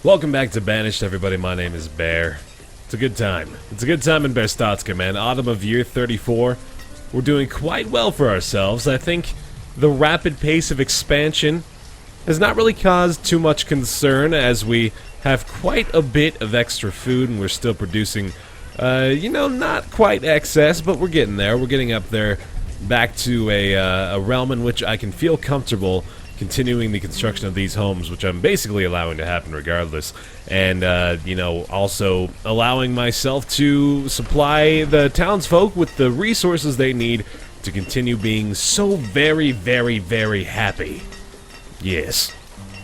Welcome back to Banished, everybody. My name is Baer. It's a good time. It's a good time in Baer, man. Autumn of year 34. We're doing quite well for ourselves. I think the rapid pace of expansion has not really caused too much concern, as we have quite a bit of extra food and we're still producing, not quite excess, but we're getting there. We're getting up there back to a realm in which I can feel comfortable continuing the construction of these homes, which I'm basically allowing to happen regardless, and also allowing myself to supply the townsfolk with the resources they need to continue being so very, very, very happy. Yes.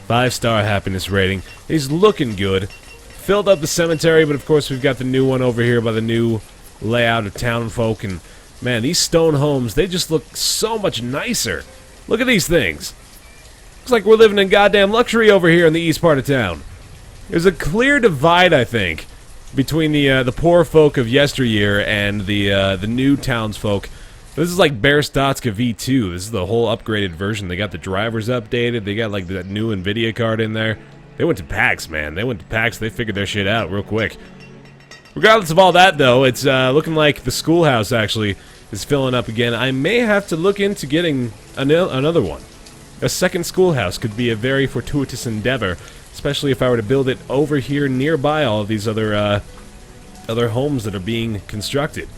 5-star happiness rating is looking good. Filled up the cemetery, but of course we've got the new one over here by the new layout of townfolk, and man, these stone homes, they just look so much nicer. Look at these things. Looks like we're living in goddamn luxury over here in the east part of town. There's a clear divide, I think, between the poor folk of yesteryear and the new townsfolk. This is like Baer V2. This is the whole upgraded version. They got the drivers updated. They got like that new NVIDIA card in there. They went to PAX, man. They went to PAX. They figured their shit out real quick. Regardless of all that, though, it's looking like the schoolhouse actually is filling up again. I may have to look into getting another one. A second schoolhouse could be a very fortuitous endeavor, especially if I were to build it over here nearby all of these other homes that are being constructed.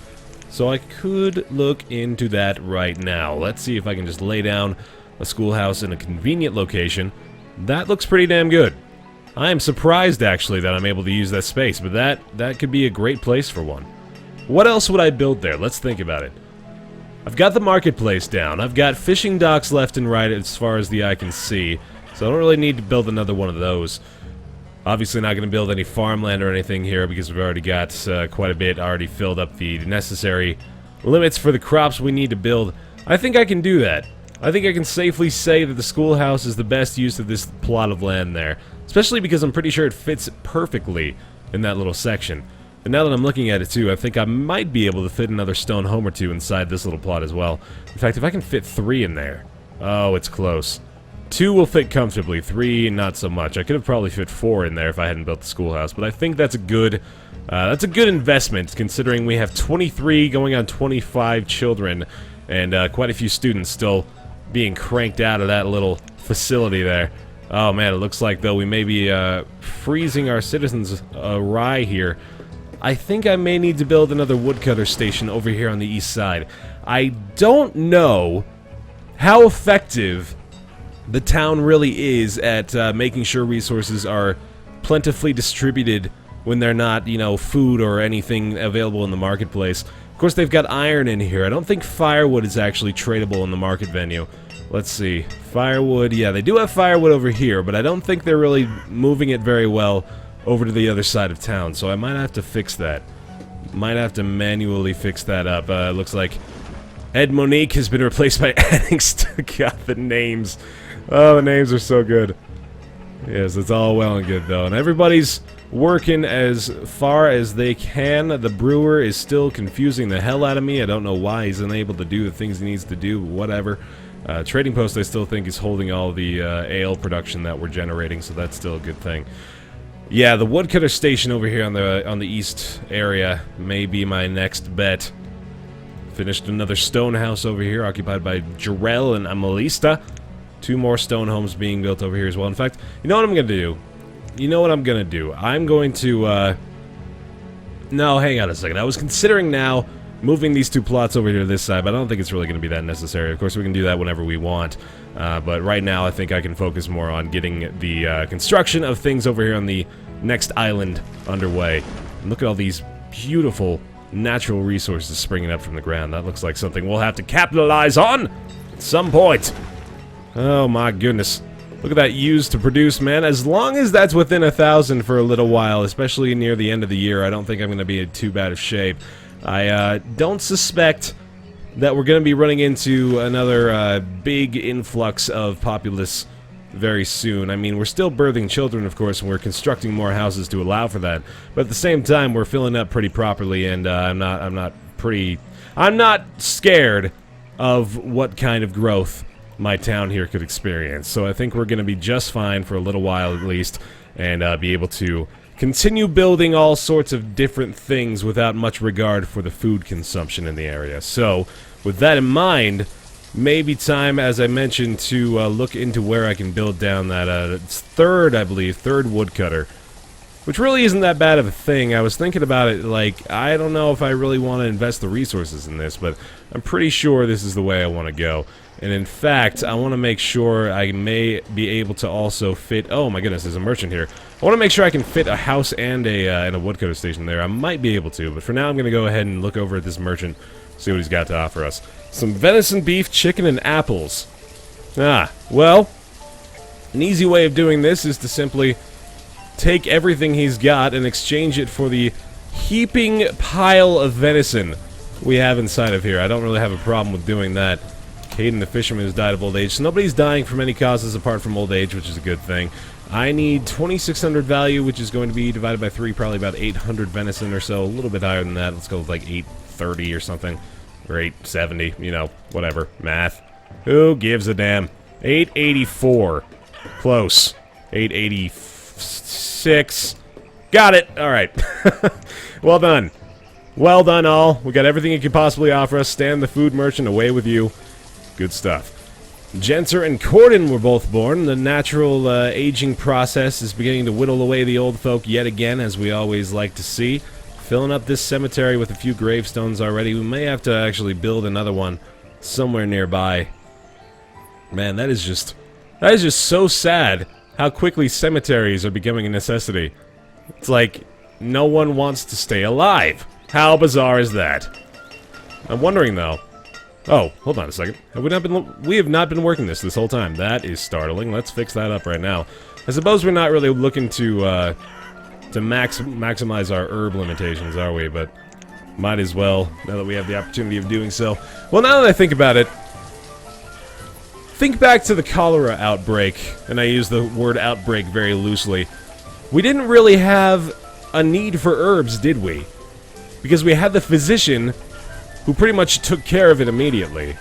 So I could look into that right now. Let's see if I can just lay down a schoolhouse in a convenient location. That looks pretty damn good. I am surprised, actually, that I'm able to use that space, but that could be a great place for one. What else would I build there? Let's think about it. I've got the marketplace down. I've got fishing docks left and right as far as the eye can see, so I don't really need to build another one of those. Obviously not going to build any farmland or anything here because we've already got quite a bit already filled up the necessary limits for the crops we need to build. I think I can do that. I think I can safely say that the schoolhouse is the best use of this plot of land there, especially because I'm pretty sure it fits perfectly in that little section. And now that I'm looking at it too, I think I might be able to fit another stone home or two inside this little plot as well. In fact, if I can fit 3 in there... Oh, it's close. 2 will fit comfortably, 3 not so much. I could have probably fit 4 in there if I hadn't built the schoolhouse, but I think that's a good investment, considering we have 23 going on 25 children, and quite a few students still being cranked out of that little facility there. Oh man, it looks like, though, we may be freezing our citizens awry here. I think I may need to build another woodcutter station over here on the east side. I don't know how effective the town really is at making sure resources are plentifully distributed when they're not, food or anything available in the marketplace. Of course, they've got iron in here. I don't think firewood is actually tradable in the market venue. Let's see. Firewood, yeah, they do have firewood over here, but I don't think they're really moving it very well over to the other side of town, so I might have to fix that. Might have to manually fix that up. Looks like Ed Monique has been replaced by God, the names. Oh, the names are so good. Yes, it's all well and good, though. And everybody's working as far as they can. The brewer is still confusing the hell out of me. I don't know why he's unable to do the things he needs to do, whatever. Trading Post, I still think, is holding all the ale production that we're generating, so that's still a good thing. Yeah, the woodcutter station over here on the east area may be my next bet. Finished another stone house over here, occupied by Jarell and Amalista. 2 more stone homes being built over here as well. In fact, you know what I'm gonna do? I'm going to, no, hang on a second. I was considering now moving these 2 plots over here to this side, but I don't think it's really gonna be that necessary. Of course, we can do that whenever we want. But right now, I think I can focus more on getting the construction of things over here on the next island underway. And look at all these beautiful natural resources springing up from the ground. That looks like something we'll have to capitalize on at some point. Oh my goodness. Look at that used to produce, man. As long as that's within 1,000 for a little while, especially near the end of the year, I don't think I'm going to be in too bad of shape. I don't suspect that we're going to be running into another big influx of populace very soon. I mean, we're still birthing children, of course, and we're constructing more houses to allow for that. But at the same time, we're filling up pretty properly, and I'm not scared of what kind of growth my town here could experience. So I think we're going to be just fine for a little while at least. and be able to continue building all sorts of different things without much regard for the food consumption in the area. So, with that in mind, maybe time, as I mentioned, to look into where I can build down that third woodcutter. Which really isn't that bad of a thing. I was thinking about it, like, I don't know if I really want to invest the resources in this, but I'm pretty sure this is the way I want to go. And in fact, I want to make sure I may be able to also fit... Oh my goodness, there's a merchant here. I want to make sure I can fit a house and a woodcutter station there. I might be able to, but for now I'm going to go ahead and look over at this merchant, see what he's got to offer us. Some venison, beef, chicken, and apples. Ah, well, an easy way of doing this is to simply take everything he's got and exchange it for the heaping pile of venison we have inside of here. I don't really have a problem with doing that. Caden the fisherman has died of old age, so nobody's dying from any causes apart from old age, which is a good thing. I need 2,600 value, which is going to be divided by 3, probably about 800 venison or so, a little bit higher than that. Let's go with like 830 or something, or 870, you know, whatever. Math. Who gives a damn? 884. Close. 886. Got it! Alright. Well done. Well done, all. We got everything you could possibly offer us. Stan the food merchant, away with you. Good stuff. Jenser and Corden were both born. The natural aging process is beginning to whittle away the old folk yet again, as we always like to see. Filling up this cemetery with a few gravestones already. We may have to actually build another one somewhere nearby. Man, that is just so sad how quickly cemeteries are becoming a necessity. It's like no one wants to stay alive. How bizarre is that? I'm wondering though. Oh, hold on a second. We have not been working this whole time. That is startling. Let's fix that up right now. I suppose we're not really looking to maximize our herb limitations, are we? But might as well, now that we have the opportunity of doing so. Well, now that I think about it, think back to the cholera outbreak, and I use the word outbreak very loosely. We didn't really have a need for herbs, did we? Because we had the physician who pretty much took care of it immediately.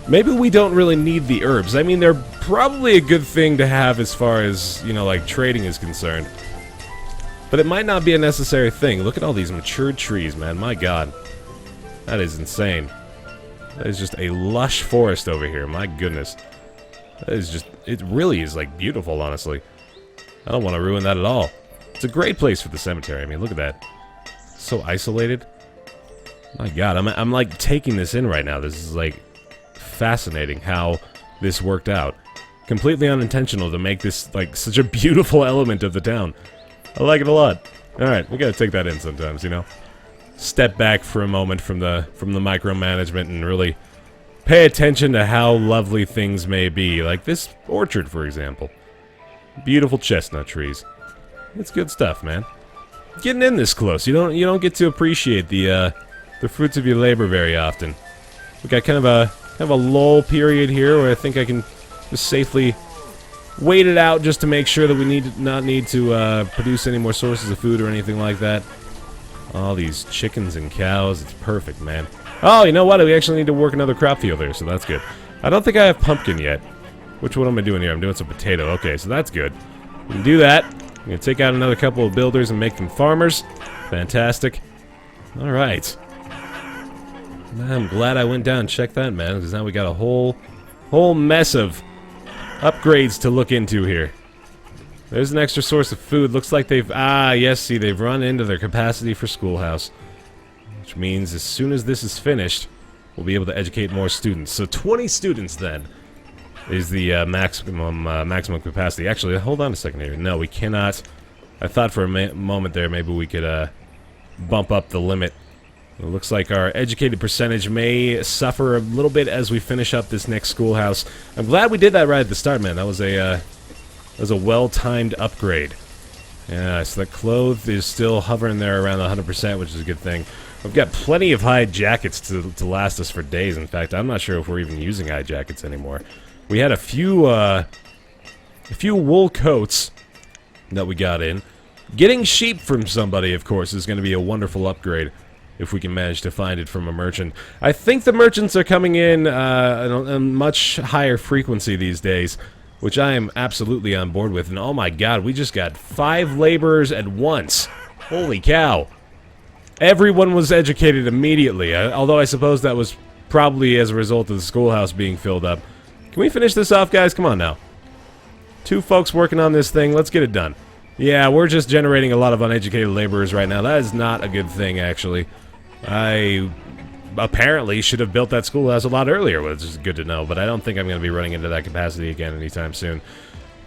Maybe we don't really need the herbs. I mean, they're probably a good thing to have as far as, you know, like, trading is concerned. But it might not be a necessary thing. Look at all these matured trees, man. My god. That is insane. That is just a lush forest over here. My goodness. That is just... It really is, like, beautiful, honestly. I don't want to ruin that at all. It's a great place for the cemetery. I mean, look at that. So isolated. My god, I'm like taking this in right now. This is like fascinating how this worked out. Completely unintentional to make this like such a beautiful element of the town. I like it a lot. Alright, we gotta take that in sometimes, you know? Step back for a moment from the micromanagement and really pay attention to how lovely things may be. Like this orchard, for example. Beautiful chestnut trees. It's good stuff, man. Getting in this close, you don't get to appreciate the fruits of your labor very often. We got kind of a lull period here where I think I can just safely wait it out just to make sure that we not need to produce any more sources of food or anything like that. All these chickens and cows, it's perfect, man. Oh, you know what? We actually need to work another crop field there, so that's good. I don't think I have pumpkin yet. Which one am I doing here? I'm doing some potato. Okay, so that's good. We can do that. I'm going to take out another couple of builders and make them farmers. Fantastic. Alright. I'm glad I went down and checked that, man, because now we got a whole mess of upgrades to look into here. There's an extra source of food. Looks like they've... Ah, yes, see, they've run into their capacity for schoolhouse. Which means as soon as this is finished, we'll be able to educate more students. So 20 students, then, is the maximum capacity. Actually, hold on a second here. No, we cannot... I thought for a moment there maybe we could bump up the limit. It looks like our educated percentage may suffer a little bit as we finish up this next schoolhouse. I'm glad we did that right at the start, man. That was a well-timed upgrade. Yeah, so the clothes is still hovering there around 100%, which is a good thing. We've got plenty of hide jackets to last us for days. In fact, I'm not sure if we're even using hide jackets anymore. We had a few wool coats that we got in. Getting sheep from somebody, of course, is going to be a wonderful upgrade if we can manage to find it from a merchant. I think the merchants are coming in a much higher frequency these days. which I am absolutely on board with. And oh my god, we just got 5 laborers at once. Holy cow. Everyone was educated immediately, although I suppose that was probably as a result of the schoolhouse being filled up. Can we finish this off, guys? Come on now. 2 folks working on this thing. Let's get it done. Yeah, we're just generating a lot of uneducated laborers right now. That is not a good thing, actually. I apparently should have built that schoolhouse a lot earlier, which is good to know, but I don't think I'm going to be running into that capacity again anytime soon.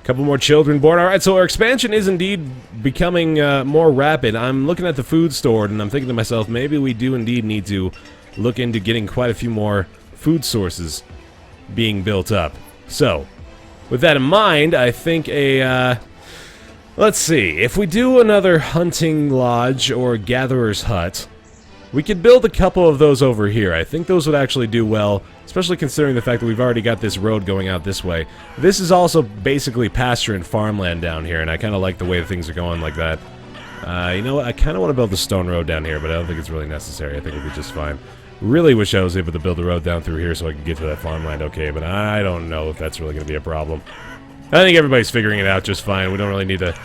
Couple more children born. Alright, so our expansion is indeed becoming more rapid. I'm looking at the food store, and I'm thinking to myself, maybe we do indeed need to look into getting quite a few more food sources being built up. So, with that in mind, I think let's see. If we do another hunting lodge or gatherer's hut, we could build a couple of those over here. I think those would actually do well, especially considering the fact that we've already got this road going out this way. This is also basically pasture and farmland down here, and I kind of like the way things are going like that. You know what? I kind of want to build the stone road down here, but I don't think it's really necessary. I think it'll be just fine. Really wish I was able to build a road down through here so I could get to that farmland okay, but I don't know if that's really going to be a problem. I think everybody's figuring it out just fine. We don't really need to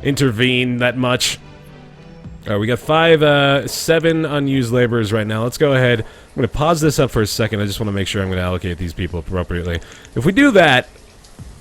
intervene that much. Alright, we got 7 unused laborers right now. Let's go ahead. I'm going to pause this up for a second. I just want to make sure I'm going to allocate these people appropriately. If we do that,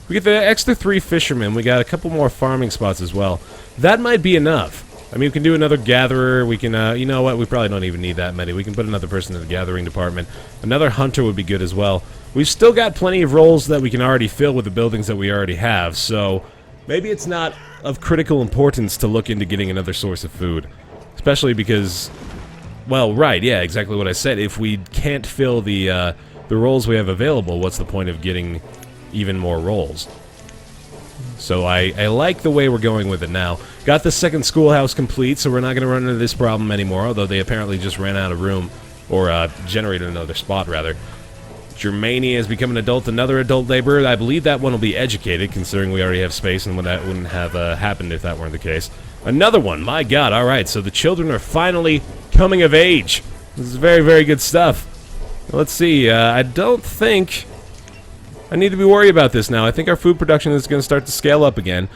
we get the extra 3 fishermen. We got a couple more farming spots as well. That might be enough. I mean, we can do another gatherer. We can, you know what? We probably don't even need that many. We can put another person in the gathering department. Another hunter would be good as well. We've still got plenty of roles that we can already fill with the buildings that we already have, so maybe it's not of critical importance to look into getting another source of food. Especially because, well, right, yeah, exactly what I said. If we can't fill the roles we have available, what's the point of getting even more roles? So I like the way we're going with it now. Got the second schoolhouse complete, so we're not going to run into this problem anymore, although they apparently just ran out of room, or generated another spot, rather. Germania has become an adult, another adult laborer. I believe that one will be educated, considering we already have space, and that wouldn't have happened if that weren't the case. Another one, my god, alright, so the children are finally coming of age. This is very, very good stuff. Let's see, I don't think I need to be worried about this now. I think our food production is going to start to scale up again.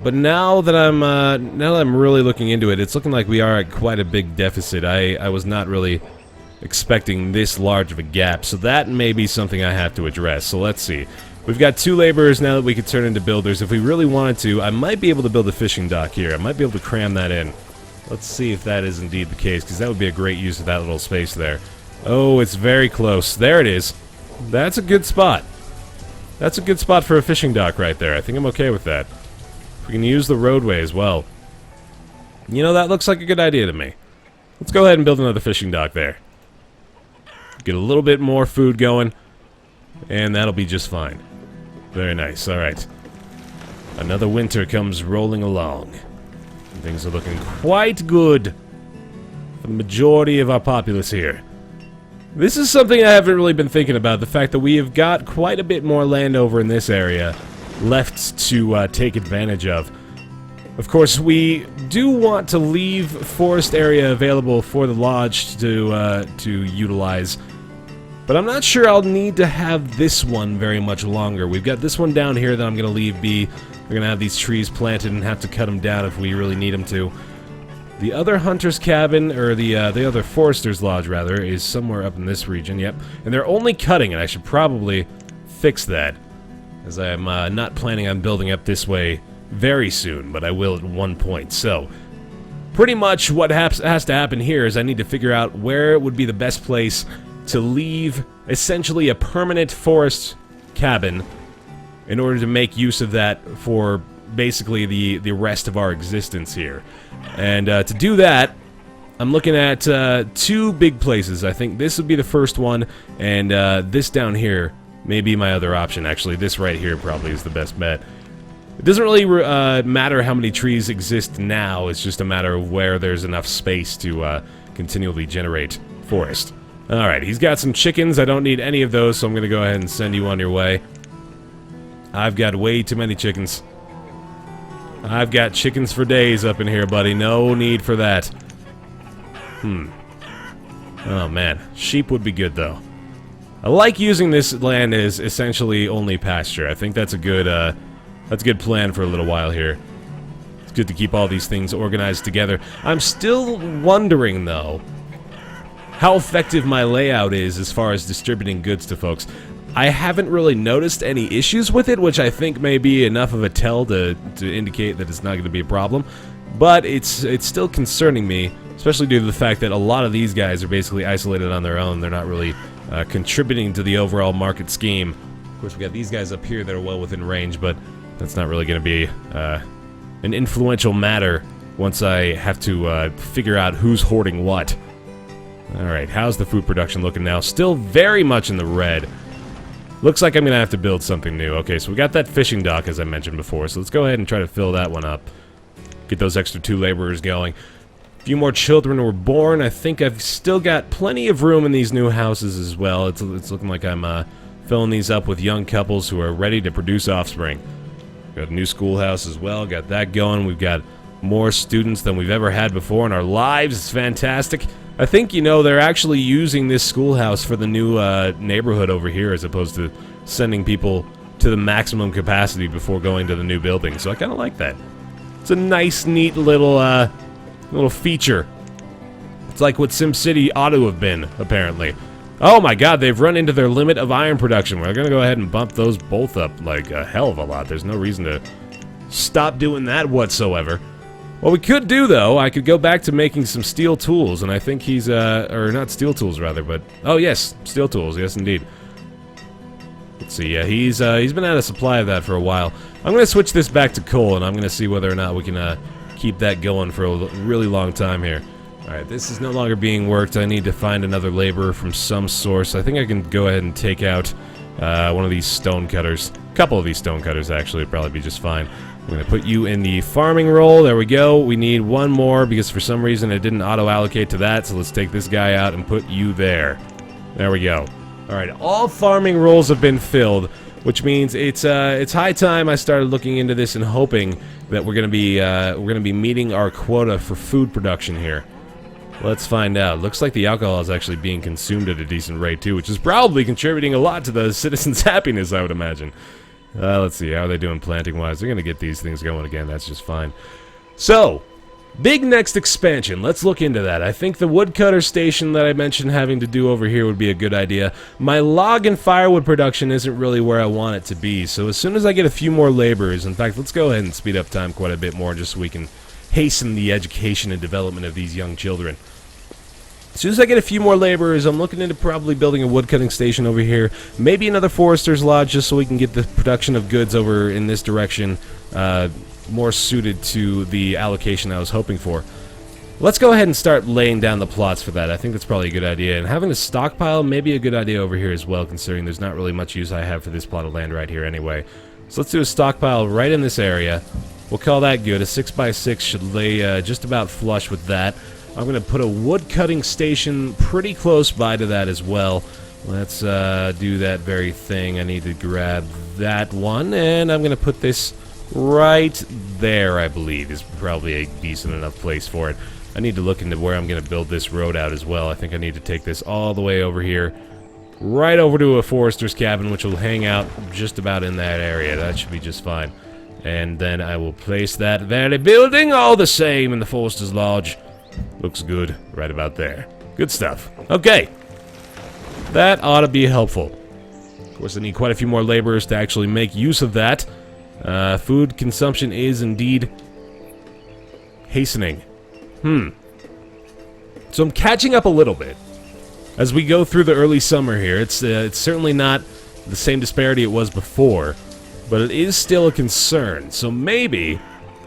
But now that I'm really looking into it, it's looking like we are at quite a big deficit. I was not really expecting this large of a gap, so that may be something I have to address. So let's see. We've got 2 laborers now that we could turn into builders. If we really wanted to, I might be able to build a fishing dock here. I might be able to cram that in. Let's see if that is indeed the case, because that would be a great use of that little space there. Oh, it's very close. There it is. That's a good spot. That's a good spot for a fishing dock right there. I think I'm okay with that. We can use the roadway as well. You know, that looks like a good idea to me. Let's go ahead and build another fishing dock there. Get a little bit more food going, and that'll be just fine. Very nice. Alright. Another winter comes rolling along. Things are looking quite good for the majority of our populace here. This is something I haven't really been thinking about, the fact that we have got quite a bit more land over in this area left to take advantage of. Of course, we do want to leave forest area available for the lodge to utilize, but I'm not sure I'll need to have this one very much longer. We've got this one down here that I'm going to leave be. We're going to have these trees planted and have to cut them down if we really need them to. The other hunter's cabin, or the other forester's lodge, rather, is somewhere up in this region, yep. And they're only cutting, and I should probably fix that, as I am not planning on building up this way very soon, but I will at one point. So, pretty much what has to happen here is I need to figure out where would be the best place to leave, essentially, a permanent forest cabin in order to make use of that for basically the rest of our existence here. And to do that, I'm looking at 2 big places. I think this would be the first one, and this down here may be my other option. Actually, this right here probably is the best bet. It doesn't really matter how many trees exist now, it's just a matter of where there's enough space to continually generate forest. Alright, he's got some chickens. I don't need any of those, so I'm going to go ahead and send you on your way. I've got way too many chickens. I've got chickens for days up in here, buddy. No need for that. Oh, man. Sheep would be good, though. I like using this land as essentially only pasture. I think that's a good plan for a little while here. It's good to keep all these things organized together. I'm still wondering, though, how effective my layout is as far as distributing goods to folks. I haven't really noticed any issues with it, which I think may be enough of a tell to indicate that it's not going to be a problem. But it's still concerning me, especially due to the fact that a lot of these guys are basically isolated on their own. They're not really contributing to the overall market scheme. Of course, we got these guys up here that are well within range, but that's not really going to be an influential matter once I have to figure out who's hoarding what. Alright, how's the food production looking now? Still very much in the red. Looks like I'm going to have to build something new. Okay, so we got that fishing dock, as I mentioned before, so let's go ahead and try to fill that one up. Get those extra 2 laborers going. A few more children were born. I think I've still got plenty of room in these new houses as well. It's looking like I'm filling these up with young couples who are ready to produce offspring. Got a new schoolhouse as well. Got that going. We've got more students than we've ever had before in our lives. It's fantastic. I think, you know, they're actually using this schoolhouse for the new neighborhood over here as opposed to sending people to the maximum capacity before going to the new building. So I kind of like that. It's a nice, neat little feature. It's like what SimCity ought to have been, apparently. Oh my god, they've run into their limit of iron production. We're going to go ahead and bump those both up like a hell of a lot. There's no reason to stop doing that whatsoever. What we could do, though, I could go back to making some steel tools, and I think he's, or not steel tools, rather, but, oh, yes, steel tools, yes, indeed. Let's see, yeah, he's been out of supply of that for a while. I'm going to switch this back to coal, and I'm going to see whether or not we can, keep that going for a really long time here. Alright, this is no longer being worked. I need to find another laborer from some source. I think I can go ahead and take out, one of these stone cutters. A couple of these stone cutters, actually, would probably be just fine. I'm going to put you in the farming role. There we go. We need one more because for some reason it didn't auto-allocate to that, so let's take this guy out and put you there. There we go. Alright, all farming roles have been filled, which means it's high time I started looking into this and hoping that we're going to be meeting our quota for food production here. Let's find out. Looks like the alcohol is actually being consumed at a decent rate too, which is probably contributing a lot to the citizens' happiness, I would imagine. Let's see, how are they doing planting-wise? They're going to get these things going again, that's just fine. So, big next expansion. Let's look into that. I think the woodcutter station that I mentioned having to do over here would be a good idea. My log and firewood production isn't really where I want it to be, so as soon as I get a few more laborers, in fact, let's go ahead and speed up time quite a bit more just so we can hasten the education and development of these young children. As soon as I get a few more laborers, I'm looking into probably building a woodcutting station over here. Maybe another forester's lodge just so we can get the production of goods over in this direction more suited to the allocation I was hoping for. Let's go ahead and start laying down the plots for that. I think that's probably a good idea. And having a stockpile may be a good idea over here as well, considering there's not really much use I have for this plot of land right here anyway. So let's do a stockpile right in this area. We'll call that good. A 6x6 should lay just about flush with that. I'm going to put a wood-cutting station pretty close by to that as well. Let's do that very thing. I need to grab that one, and I'm going to put this right there, I believe, is probably a decent enough place for it. I need to look into where I'm going to build this road out as well. I think I need to take this all the way over here, right over to a forester's cabin, which will hang out just about in that area. That should be just fine. And then I will place that very building all the same in the forester's lodge. Looks good right about there. Good stuff. Okay. That ought to be helpful. Of course, I need quite a few more laborers to actually make use of that. Food consumption is indeed hastening. So I'm catching up a little bit. As we go through the early summer here, it's certainly not the same disparity it was before, but it is still a concern. So maybe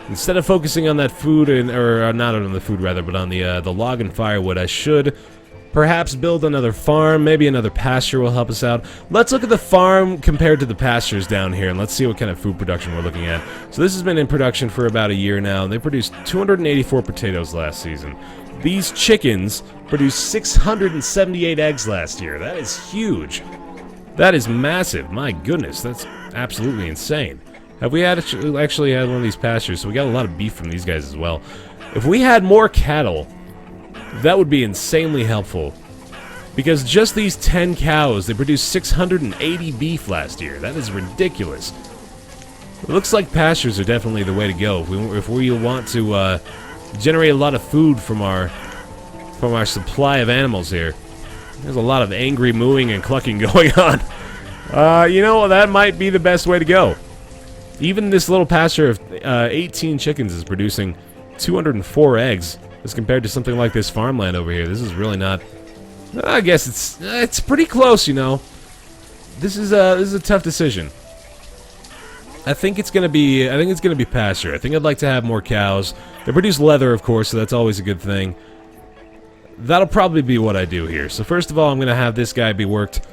instead of focusing on that food, or not on the food rather, but on the log and firewood, I should perhaps build another farm. Maybe another pasture will help us out. Let's look at the farm compared to the pastures down here, and let's see what kind of food production we're looking at. So this has been in production for about a year now. They produced 284 potatoes last season. These chickens produced 678 eggs last year. That is huge. That is massive. My goodness, that's absolutely insane. Have we actually had one of these pastures? So we got a lot of beef from these guys as well. If we had more cattle, that would be insanely helpful. because just these 10 cows, they produced 680 beef last year. That is ridiculous. It looks like pastures are definitely the way to go if we want to generate a lot of food from our supply of animals here. There's a lot of angry mooing and clucking going on. You know, that might be the best way to go. Even this little pasture of 18 chickens is producing 204 eggs as compared to something like this farmland over here. This is really not... I guess it's pretty close, you know. This is a tough decision. I think it's gonna be pasture. I think I'd like to have more cows. They produce leather, of course, so that's always a good thing. That'll probably be what I do here. So first of all, I'm gonna have this guy be worked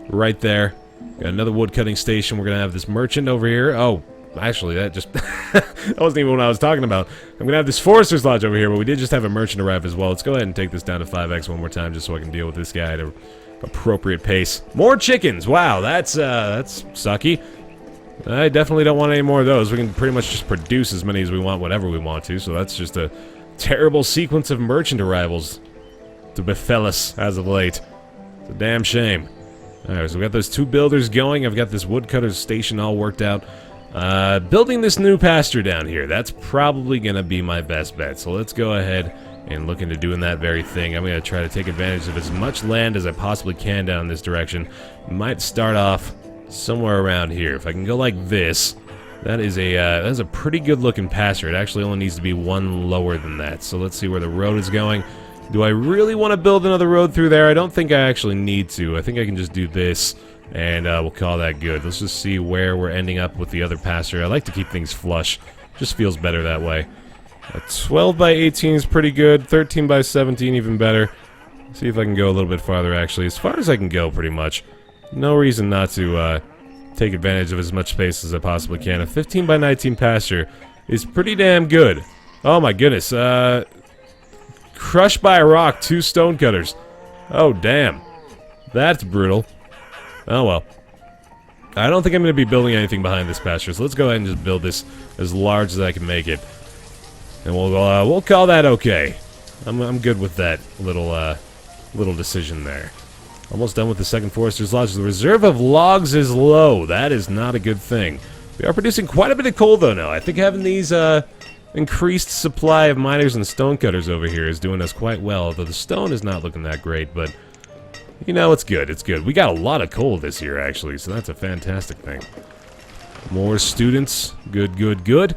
right there. Got another wood cutting station. We're gonna have this merchant over here. Oh, actually, that just that wasn't even what I was talking about. I'm gonna have this forester's lodge over here, but we did just have a merchant arrive as well. Let's go ahead and take this down to 5x one more time, just so I can deal with this guy at an appropriate pace. More chickens. Wow, that's sucky. I definitely don't want any more of those. We can pretty much just produce as many as we want, whenever we want to. So that's just a terrible sequence of merchant arrivals to befell us as of late. It's a damn shame. Alright, so we got those two builders going. I've got this woodcutter's station all worked out. Building this new pasture down here. That's probably going to be my best bet. So let's go ahead and look into doing that very thing. I'm going to try to take advantage of as much land as I possibly can down this direction. Might start off somewhere around here. If I can go like this, that's a pretty good looking pasture. It actually only needs to be one lower than that. So let's see where the road is going. Do I really want to build another road through there? I don't think I actually need to. I think I can just do this, and we'll call that good. Let's just see where we're ending up with the other pasture. I like to keep things flush. Just feels better that way. 12 by 18 is pretty good. 13 by 17 even better. See if I can go a little bit farther, actually. As far as I can go, pretty much. No reason not to take advantage of as much space as I possibly can. A 15 by 19 pasture is pretty damn good. Oh my goodness. Crushed by a rock, 2 stonecutters. Oh, damn. That's brutal. Oh, well. I don't think I'm going to be building anything behind this pasture, so let's go ahead and just build this as large as I can make it. And we'll call that okay. I'm good with that little decision there. Almost done with the second forester's lodge. The reserve of logs is low. That is not a good thing. We are producing quite a bit of coal, though, now. I think having these increased supply of miners and stonecutters over here is doing us quite well, although the stone is not looking that great, but, you know, it's good. It's good. We got a lot of coal this year, actually, so that's a fantastic thing. More students. Good, good, good.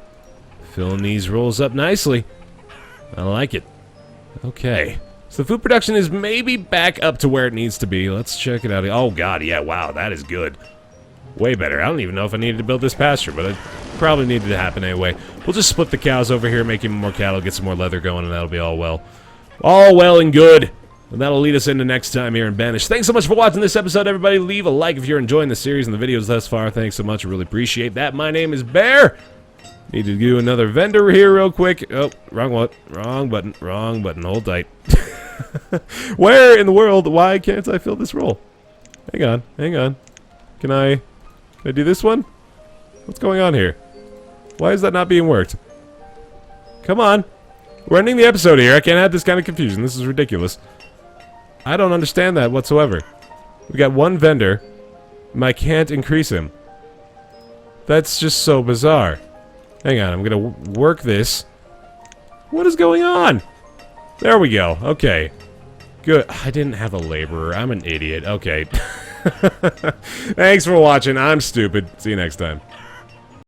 Filling these rolls up nicely. I like it. Okay. So the food production is maybe back up to where it needs to be. Let's check it out. Oh, God, yeah, wow, that is good. Way better. I don't even know if I needed to build this pasture, but it probably needed to happen anyway. We'll just split the cows over here, make even more cattle, get some more leather going, and that'll be all well. All well and good. And that'll lead us into next time here in Banished. Thanks so much for watching this episode, everybody. Leave a like if you're enjoying the series and the videos thus far. Thanks so much. I really appreciate that. My name is Baer. Need to do another vendor here real quick. Oh, wrong one. Wrong button. Wrong button. Hold tight. Where in the world? Why can't I fill this role? Hang on. Hang on. Can I do this one? What's going on here? Why is that not being worked? Come on. We're ending the episode here. I can't have this kind of confusion. This is ridiculous. I don't understand that whatsoever. We got one vendor, and I can't increase him. That's just so bizarre. Hang on, I'm gonna work this. What is going on? There we go. Okay. Good. I didn't have a laborer. I'm an idiot. Okay. Thanks for watching. I'm stupid. See you next time.